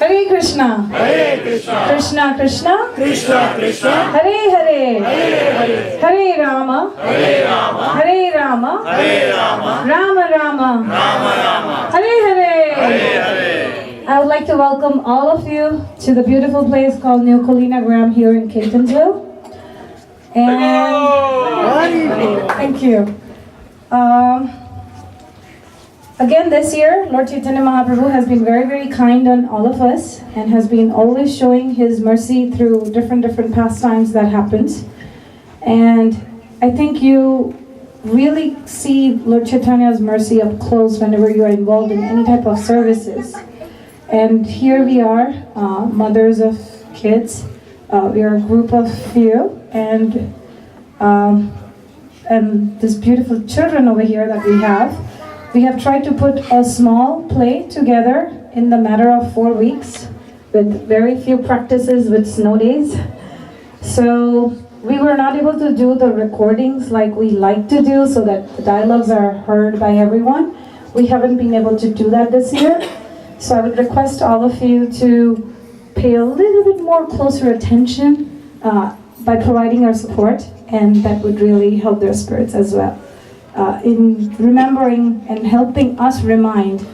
Hare Krishna. Hare Krishna. Krishna Krishna. Krishna Krishna. Hare Hare. Hare Hare. Hare Rama. Hare Rama. Hare Rama. Hare Rama. Rama Rama. Rama Rama. Hare Hare. Hare Hare. I would like to welcome all of you to the beautiful place called New Colina Graham here in Catonsville. And thank you. Again this year, Lord Chaitanya Mahaprabhu has been very, very kind on all of us and has been always showing his mercy through different pastimes that happens. And I think you really see Lord Chaitanya's mercy up close whenever you are involved in any type of services. And here we are, mothers of kids. We are a group of few, and this beautiful children over here that we have. We have tried to put a small play together in the matter of 4 weeks with very few practices with snow days. So we were not able to do the recordings like we like to do so that the dialogues are heard by everyone. We haven't been able to do that this year. So I would request all of you to pay a little bit more closer attention by providing your support, and that would really help their spirits as well. In remembering and helping us remind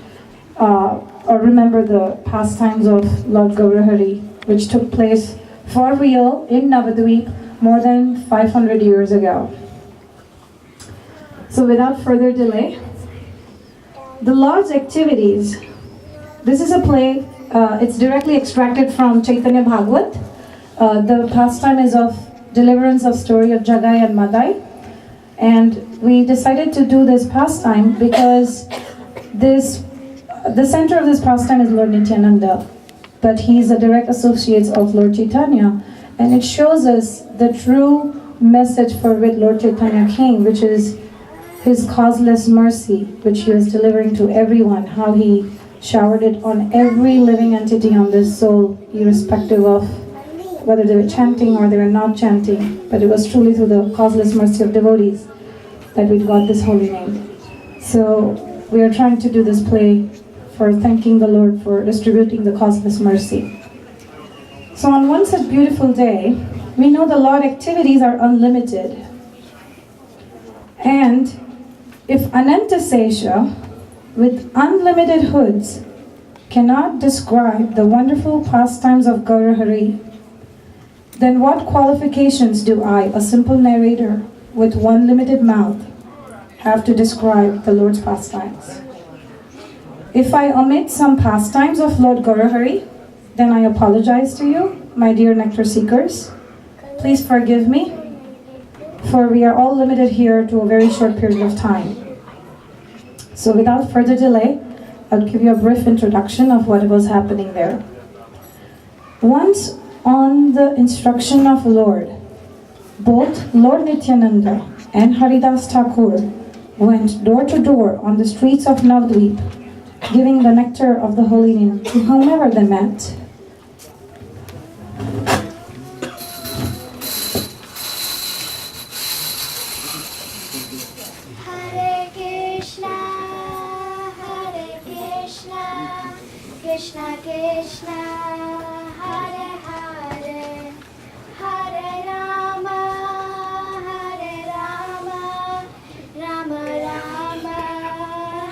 or remember the pastimes of Lord Gaura-Hari, which took place for real in Navadvip more than 500 years ago. So without further delay, the Lord's activities. This is a play, it's directly extracted from Chaitanya Bhagavat. The pastime is of deliverance of story of Jagai and Madai. And we decided to do this pastime because the center of this pastime is Lord Nityananda, but he's a direct associate of Lord Chaitanya, and it shows us the true message for which Lord Chaitanya came, which is his causeless mercy, which he was delivering to everyone, how he showered it on every living entity on this soul, irrespective of whether they were chanting or they were not chanting, but it was truly through the causeless mercy of devotees that we got this holy name. So we are trying to do this play for thanking the Lord for distributing the causeless mercy. So on one such beautiful day, we know the Lord activities are unlimited. And if Anantasesha with unlimited hoods cannot describe the wonderful pastimes of Gaura-Hari, then what qualifications do I, a simple narrator with one limited mouth, have to describe the Lord's pastimes? If I omit some pastimes of Lord Gaura-Hari, then I apologize to you, my dear nectar seekers. Please forgive me, for we are all limited here to a very short period of time. So without further delay, I'll give you a brief introduction of what was happening there. Once on the instruction of Lord, both Lord Nityananda and Haridas Thakur went door to door on the streets of Navadvip, giving the nectar of the holy name to whomever they met. Hare Krishna, Krishna Krishna, Hare Hare, Hare Rama, Rama Rama,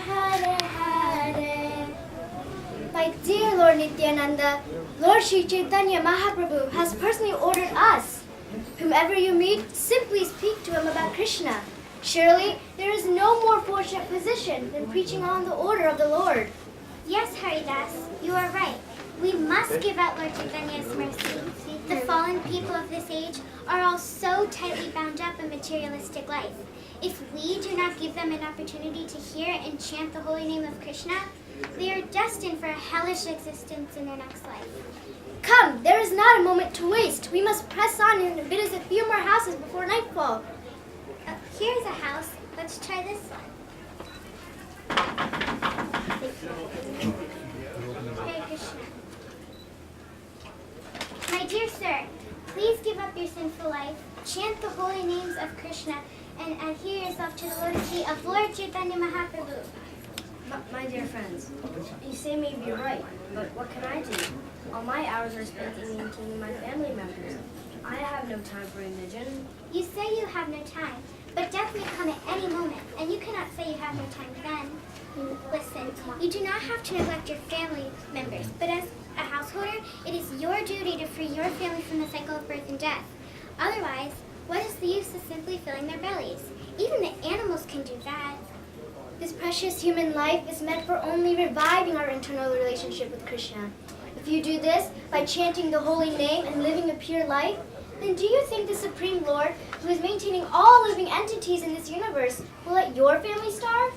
Hare Hare. My dear Lord Nityananda, Lord Sri Chaitanya Mahaprabhu has personally ordered us. Whomever you meet, simply speak to him about Krishna. Surely, there is no more fortunate position than preaching on the order of the Lord. Yes, Haridas, you are right. We must give out Lord Chaitanya's mercy. The fallen people of this age are all so tightly bound up in materialistic life. If we do not give them an opportunity to hear and chant the holy name of Krishna, they are destined for a hellish existence in their next life. Come, there is not a moment to waste. We must press on and visit a few more houses before nightfall. Here's a house. Let's try this one. Hare Krishna. My dear sir, please give up your sinful life, chant the holy names of Krishna, and adhere yourself to the lotus of Lord Chaitanya Mahaprabhu. My dear friends, you say may be right, But what can I do? All my hours are spent in maintaining my family members. I have no time for religion. You say you have no time, but death may come at any moment, and you cannot say you have no time then. Listen, you do not have to neglect your family members, but as a householder, it is your duty to free your family from the cycle of birth and death. Otherwise, what is the use of simply filling their bellies? Even the animals can do that. This precious human life is meant for only reviving our internal relationship with Krishna. If you do this by chanting the holy name and living a pure life, then do you think the Supreme Lord, who is maintaining all living entities in this universe, will let your family starve?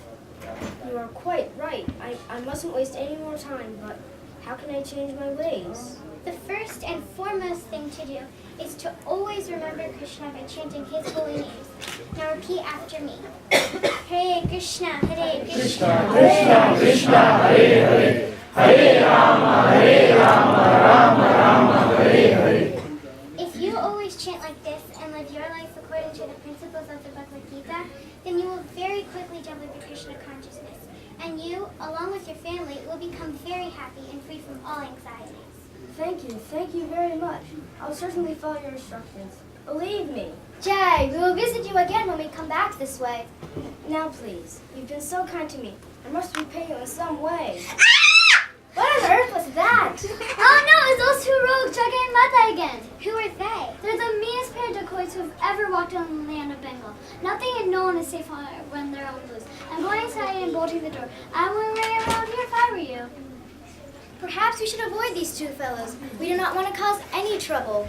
You are quite right. I mustn't waste any more time, but how can I change my ways? The first and foremost thing to do is to always remember Krishna by chanting his holy names. Now repeat after me. Hare Krishna, Hare Krishna, Krishna Krishna Hare Hare, Hare Rama, Rama Rama, Hare Hare. If you always chant like this and live your life according to the principles of the Bhagavad Gita, then you will very quickly develop the Krishna consciousness. And you, along with your family, will become very happy and free from all anxieties. Thank you very much. I'll certainly follow your instructions. Believe me. Jai, we will visit you again when we come back this way. Now please, you've been so kind to me. I must repay you in some way. What on earth was that? Oh no, it's those two rogues, Jaga and Mata again. Who are they? They're the meanest pair of dacoits who have ever walked on the land of Bengal. Nothing and no one is safe when they're on loose. I'm going inside and bolting the door. I wouldn't run around here if I were you. Perhaps we should avoid these two fellows. We do not want to cause any trouble.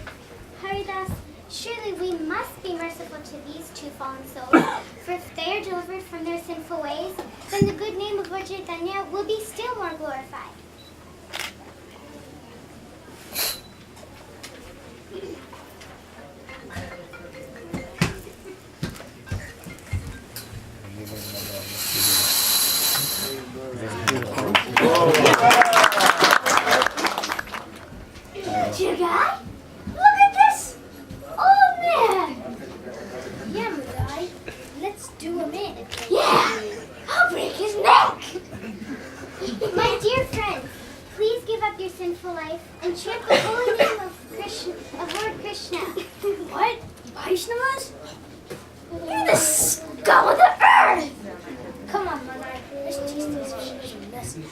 Haridas, surely we must be merciful to these two fallen souls. For if they are delivered from their sinful ways, then the good name of Lord Chaitanya will be still more glorified. Jagai, look at this! Oh man! Yeah, Mudai, let's do him in. Yeah! I'll break his neck! My dear friends, please give up your sinful life and chant the holy name of Lord Krishna. What? Vaishnavas? You're the scum of the earth! Come on, Monarch, let's teach this.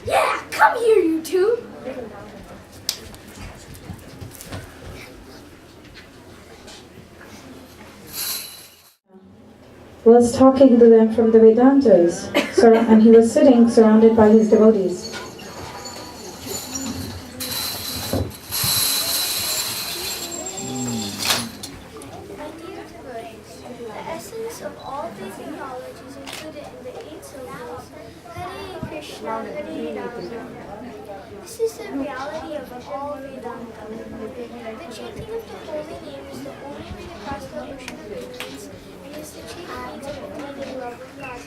Yeah, come here, you two! Was talking to them from the Vedantas, and he was sitting surrounded by his devotees. My dear devotees, the essence of all basic knowledge is included in the 8 syllables Hare Krishna, Hare Rama. This is the reality of all Vedanta. The chanting of the holy name is the only way to cross the ocean of ignorance, and is the chief means of attaining love of God.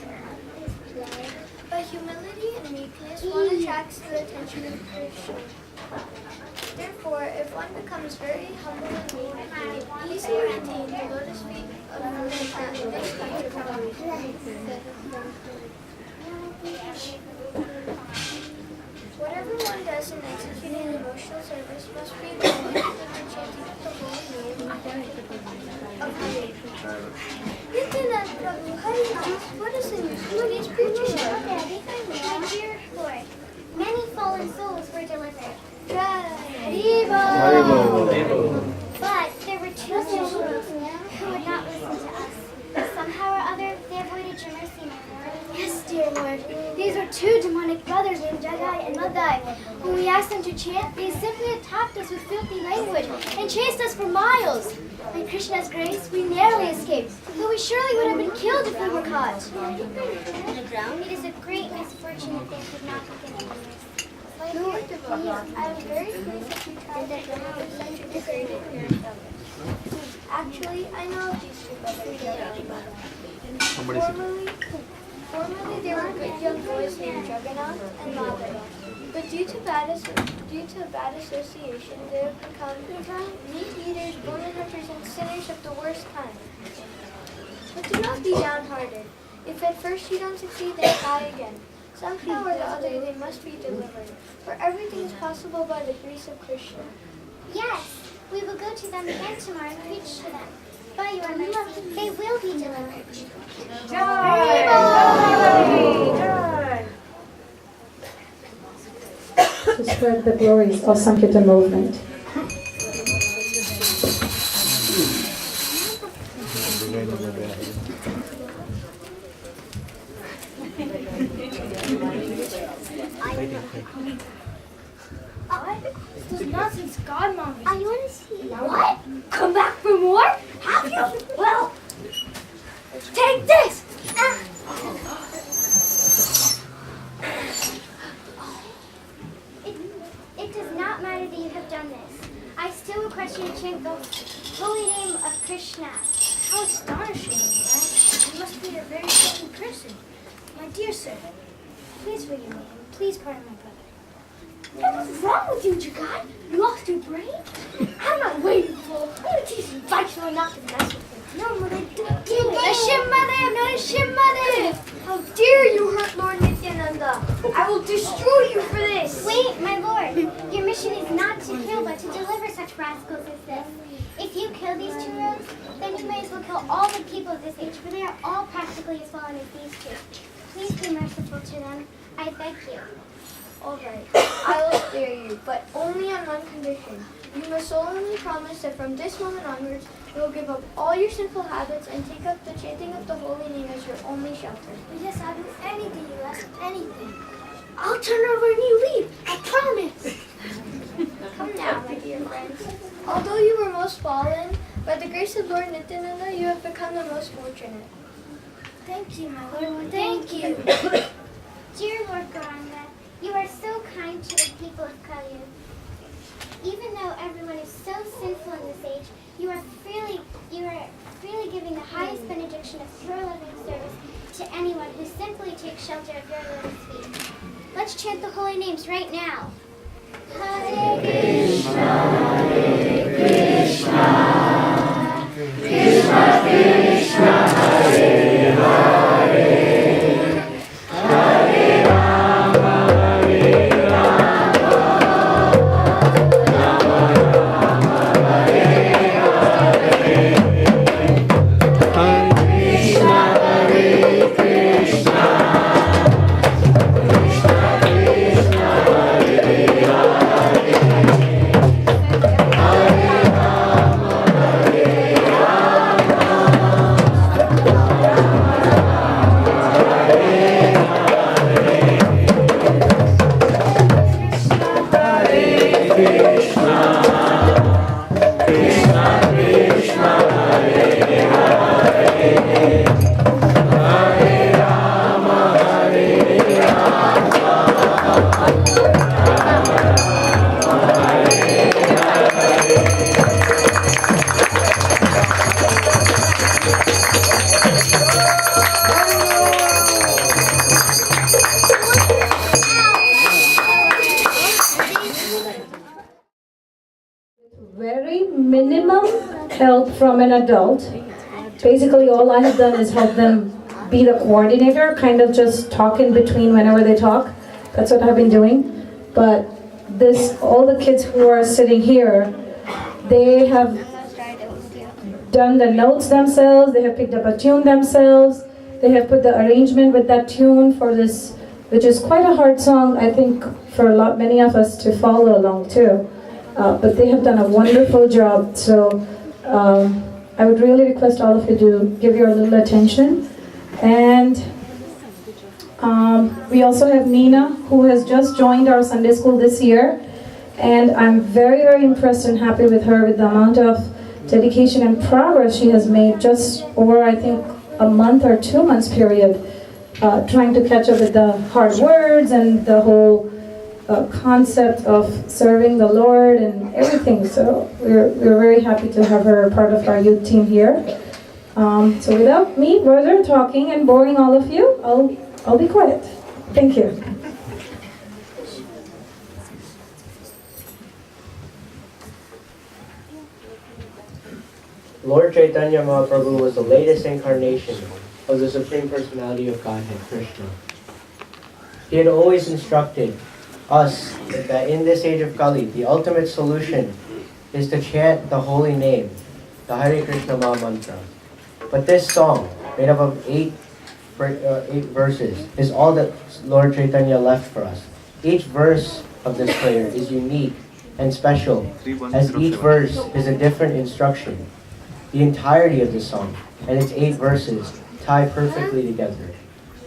But humility and meekness one attracts the attention of Krishna. Therefore, if one becomes very humble and meek, it can easily attain the lotus feet of Krishna in this country. Whatever one does in executing emotional service must be connected to the chanting of the holy name of Hare. Nityanand Prabhu, Hare, what is the news? Who is preaching? My dear Lord, many fallen souls were delivered. But there were two souls who would not listen to us. Somehow or other, they avoided your mercy, my Lord. Yes, dear Lord. These are two demonic brothers named Jagai and Madai. When we asked them to chant, they simply attacked us with filthy language and chased us for miles. By Krishna's grace, we narrowly escaped, though we surely would have been killed if we were caught. It is a great misfortune that they could not have been yours. My dear devotees, I am very pleased that you tried to have such a degraded parent. Actually, I know of these two brothers. Formerly, they were good young boys named Jagannath and Madhava. But due to bad association, they have become meat-eaters, woman hunters, and sinners of the worst kind. But do not be downhearted. If at first you don't succeed, then try again. Somehow or the other, they must be delivered, for everything is possible by the grace of Krishna. Yes, we will go to them again tomorrow and preach to them. By your mercy, they will be delivered. To spread the glories of Sankirtan movement. This is nonsense, godmommy. I want to see. What? Come back for more? Have you? Well, take this! It does not matter that you have done this. I still request you to chant the holy name of Krishna. How astonishing, right? You must be a very certain person. My dear sir, please forgive me and please pardon my brother. What's wrong with you, Jagat? You lost your brain? I'm not waiting for. I'm going to teach you Vaishnava not to mess with him. No, mother, don't do it. How dare you hurt Lord Nityananda? I will destroy you for this. Wait, my lord. Your mission is not to kill, but to deliver such rascals as this. If you kill these two rogues, then you may as well kill all the people of this age, for they are all practically as fallen as these two. Please be merciful to them. I beg you. All right, I will spare you, but only on one condition. You must solemnly promise that from this moment onwards, you will give up all your sinful habits and take up the chanting of the holy name as your only shelter. Yes, I'll do anything you ask, anything. I'll turn over a new leaf, I promise. Come now, my dear friends. Although you were most fallen, by the grace of Lord Nityananda, you have become the most fortunate. Thank you, my lord. Thank you. Dear Lord Gauranga, you are so kind to the people of Kali. Even though everyone is so sinful in this age, you are freely giving the highest benediction of pure loving service to anyone who simply takes shelter of your lotus feet. Let's chant the holy names right now. Hare Krishna, Hare Krishna, Krishna Krishna, Hare Hare, Hare Rama, Hare Rama, Rama Rama, Hare Hare, Hare Krishna, Hare Krishna, Krishna Krishna, Hare Very minimum help from an adult. Basically, all I have done is help them be the coordinator, kind of just talk in between whenever they talk. That's what I've been doing. But all the kids who are sitting here, they have done the notes themselves, they have picked up a tune themselves, they have put the arrangement with that tune for this, which is quite a hard song, I think, for many of us to follow along too. But they have done a wonderful job, so I would really request all of you to give your little attention. And we also have Nina, who has just joined our Sunday school this year, and I'm very, very impressed and happy with her, with the amount of dedication and progress she has made just over, I think, a month or 2 months period, trying to catch up with the hard words and the whole concept of serving the Lord and everything. So we're very happy to have her part of our youth team here. So without me further talking and boring all of you, I'll be quiet. Thank you. Lord Chaitanya Mahaprabhu was the latest incarnation of the Supreme Personality of Godhead, Krishna. He had always instructed us that in this age of Kali, the ultimate solution is to chant the holy name, the Hare Krishna Maha Mantra. But this song, made up of eight verses, is all that Lord Chaitanya left for us. Each verse of this prayer is unique and special, as each verse is a different instruction. The entirety of the song and its 8 verses tie perfectly together.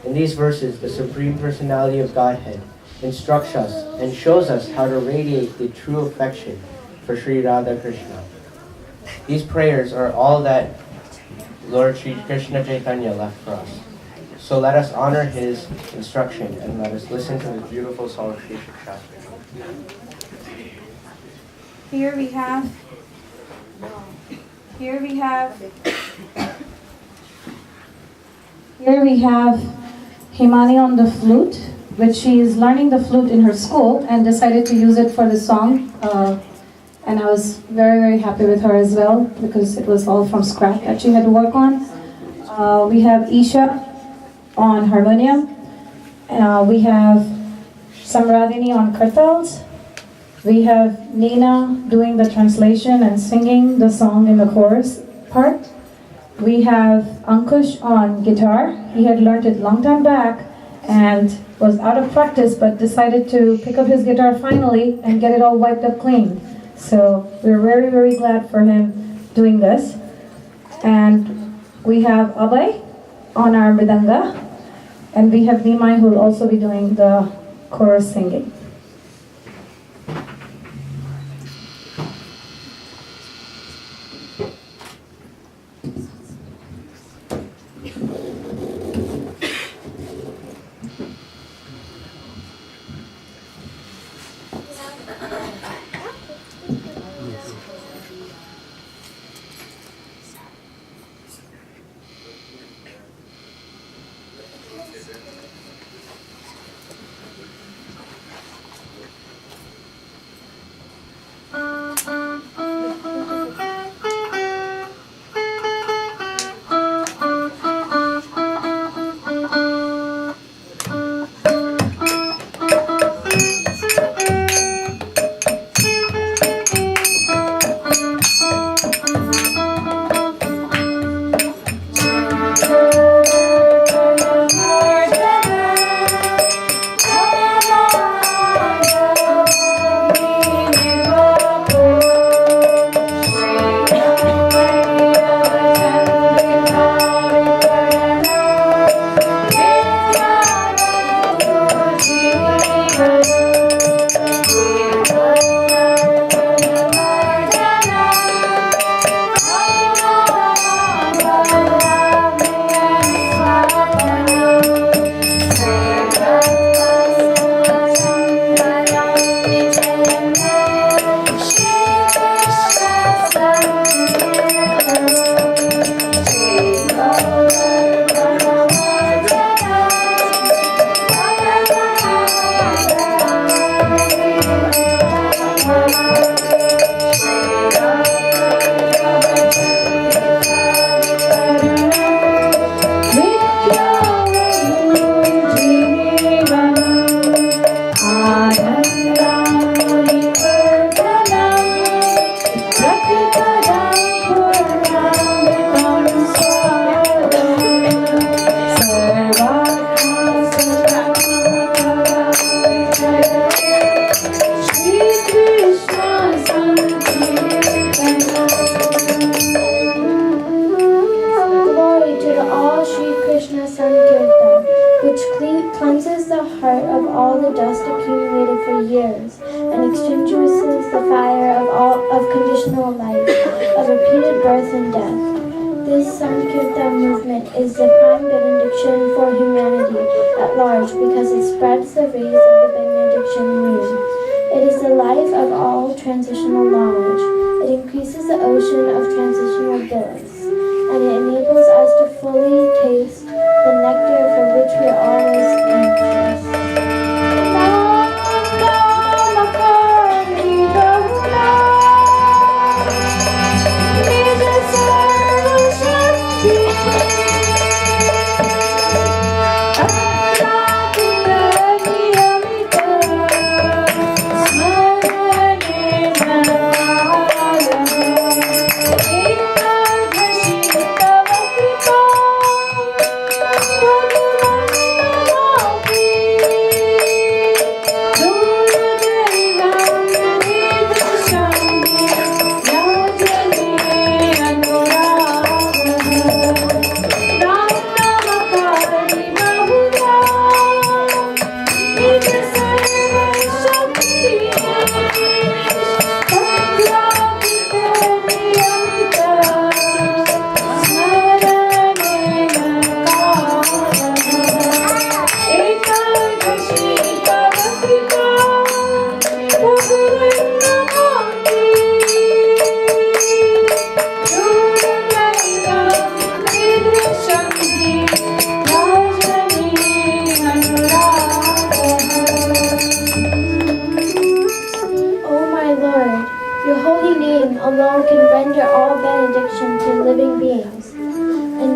In these verses, the Supreme Personality of Godhead instructs us and shows us how to radiate the true affection for Sri Radha Krishna. These prayers are all that Lord Sri Krishna Chaitanya left for us. So let us honor his instruction and let us listen to the beautiful song of Sri Shastri. Here we have Himani on the flute, which she is learning the flute in her school and decided to use it for the song. And I was very, very happy with her as well because it was all from scratch that she had to work on. We have Isha on harmonium. We have Samradhini on kartals. We have Nina doing the translation and singing the song in the chorus part. We have Ankush on guitar. He had learned it long time back and was out of practice but decided to pick up his guitar finally and get it all wiped up clean. So we're very, very glad for him doing this. And we have Abhay on our mridanga. And we have Nimai who will also be doing the chorus singing. Thank you.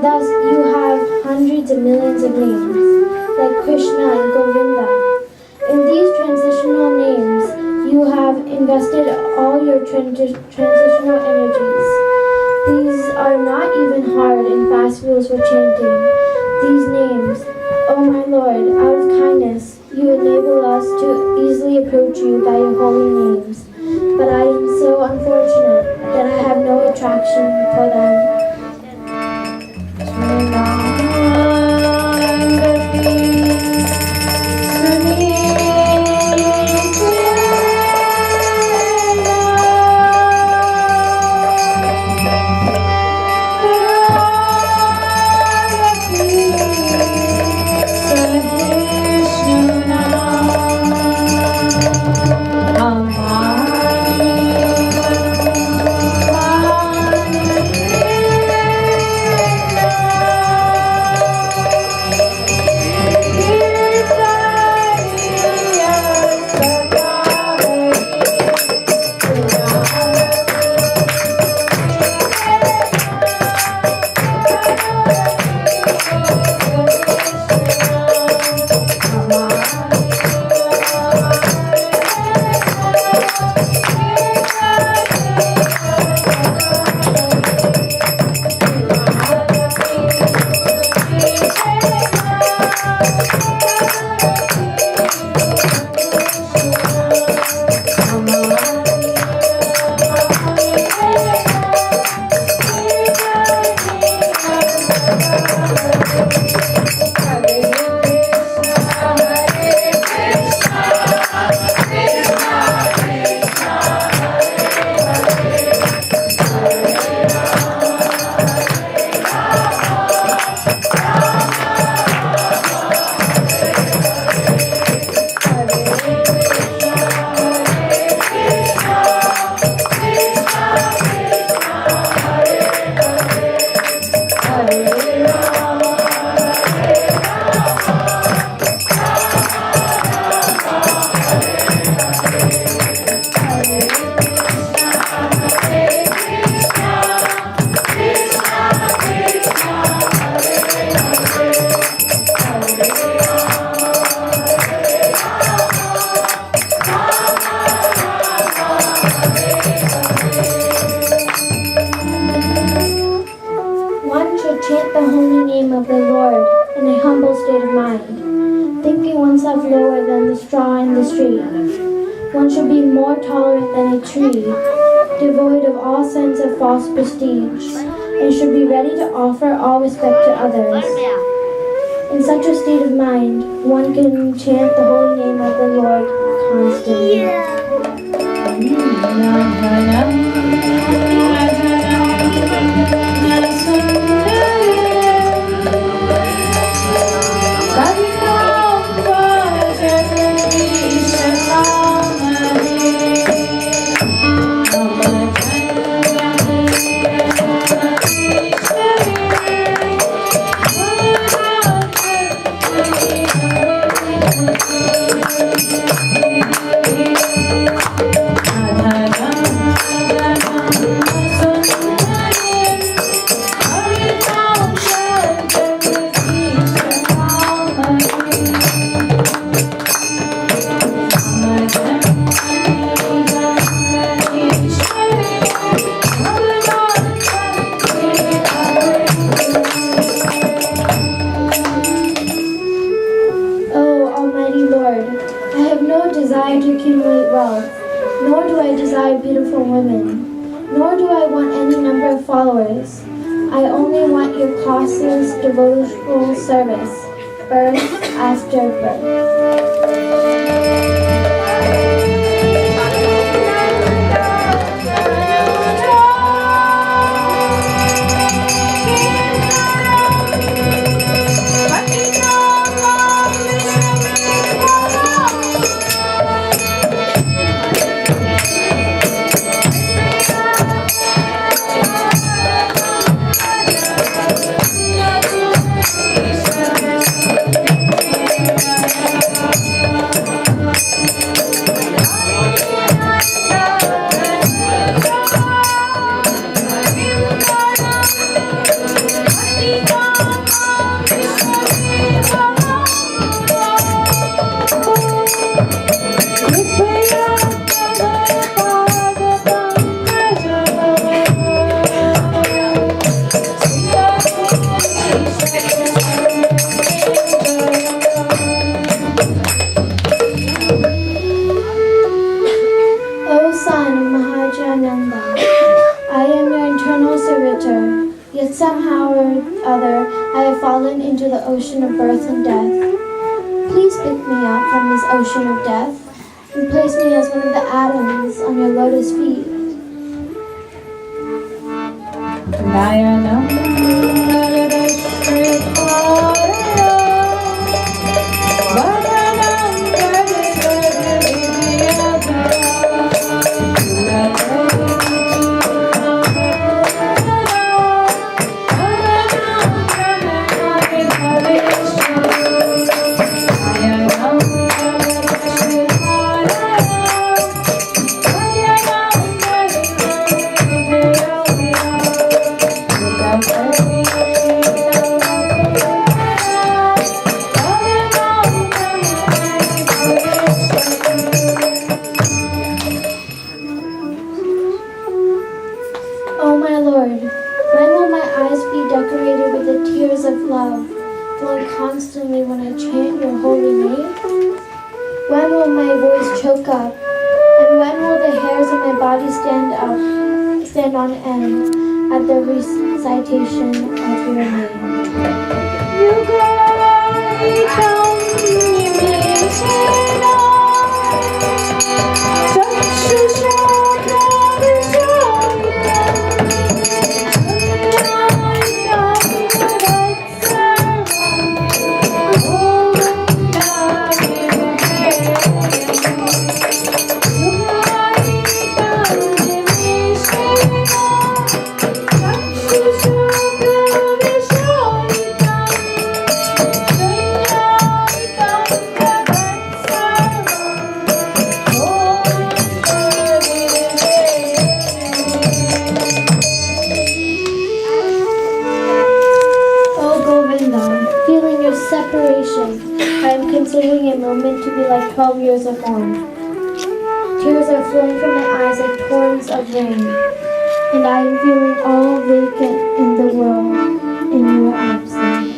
and thus you have hundreds of millions of names, like Krishna and Govinda. In these transitional names, you have invested all your transitional energies. These are not even hard and fast rules for chanting. These names, oh my Lord, out of kindness, you enable us to easily approach you by your holy names. But I am so unfortunate that I have no attraction for them. Chant the holy name of the Lord in a humble state of mind, thinking oneself lower than the straw in the street. One should be more tolerant than a tree, devoid of all sense of false prestige, and should be ready to offer all respect to others. In such a state of mind, one can chant the holy name of the Lord constantly. Nor do I desire beautiful women, nor do I want any number of followers. I only want your causeless devotional service, birth after birth. Father, I have fallen into the ocean of birth and death. Please pick me up from this ocean of death and place me as one of the atoms on your lotus feet. Oh my Lord, when will my eyes be decorated with the tears of love, flowing constantly when I chant your holy name? When will my voice choke up, and when will the hairs of my body stand on end at the recitation of your feeling your separation, I am considering a moment to be like 12 years or more. Tears are flowing from my eyes like torrents of rain, and I am feeling all vacant in the world in your absence.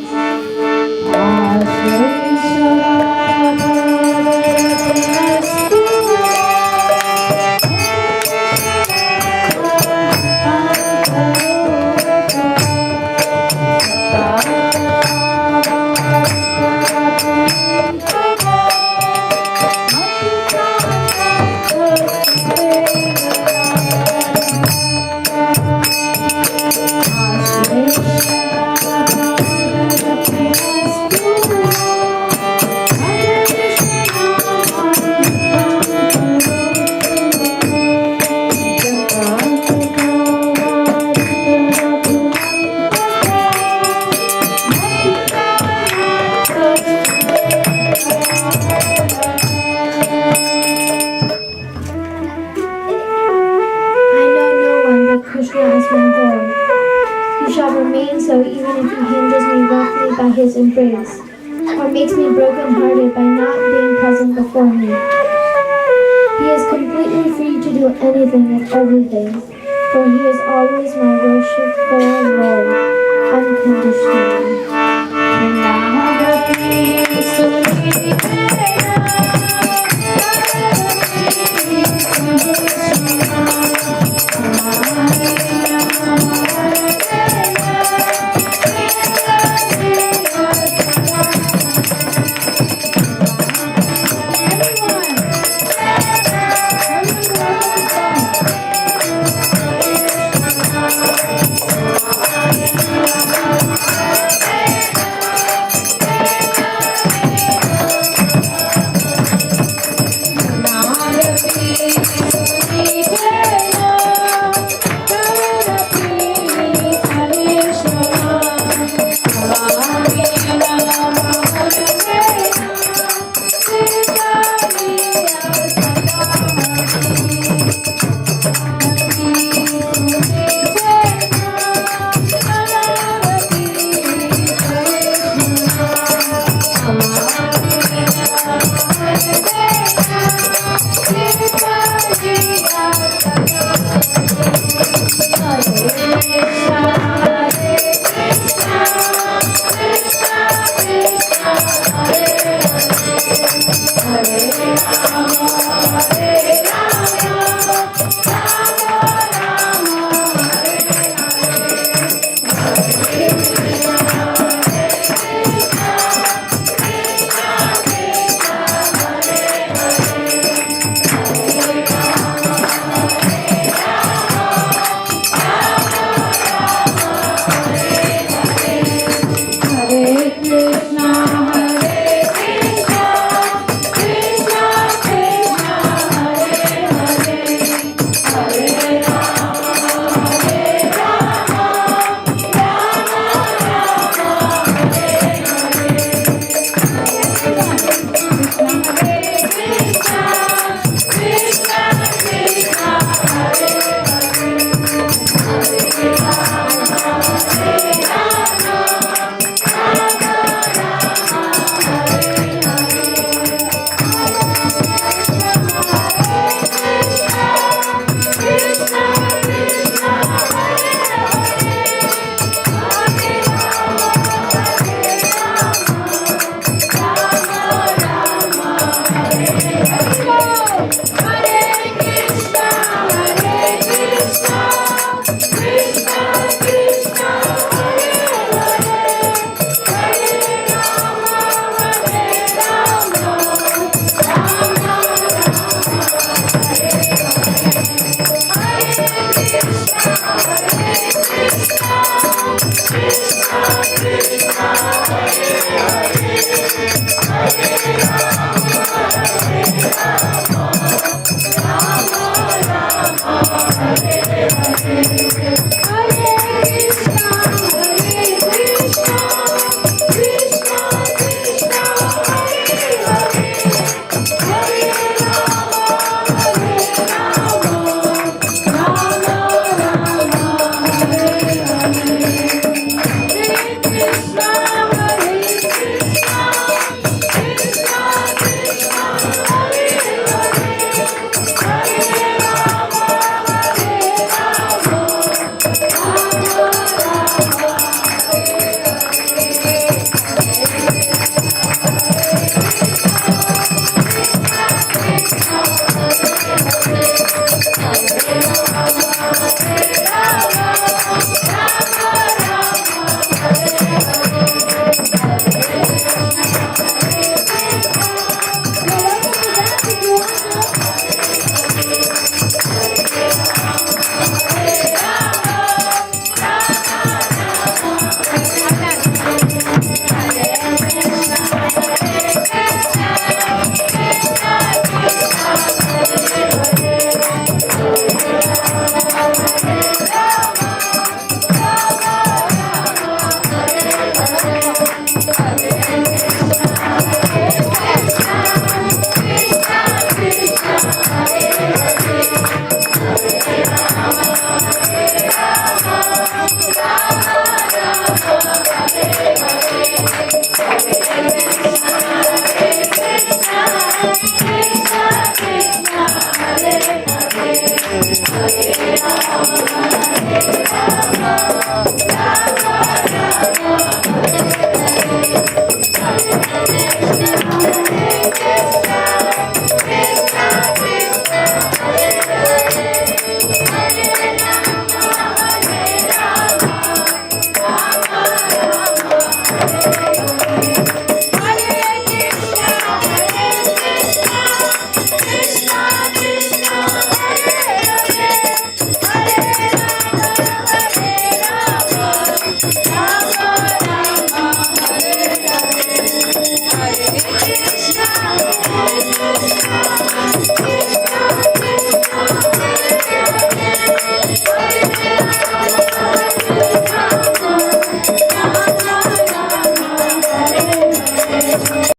By his embrace, or makes me broken-hearted by not being present before me. He is completely free to do anything and everything, for he is always my worshipful Lord, unconditionally. Krishna, Hare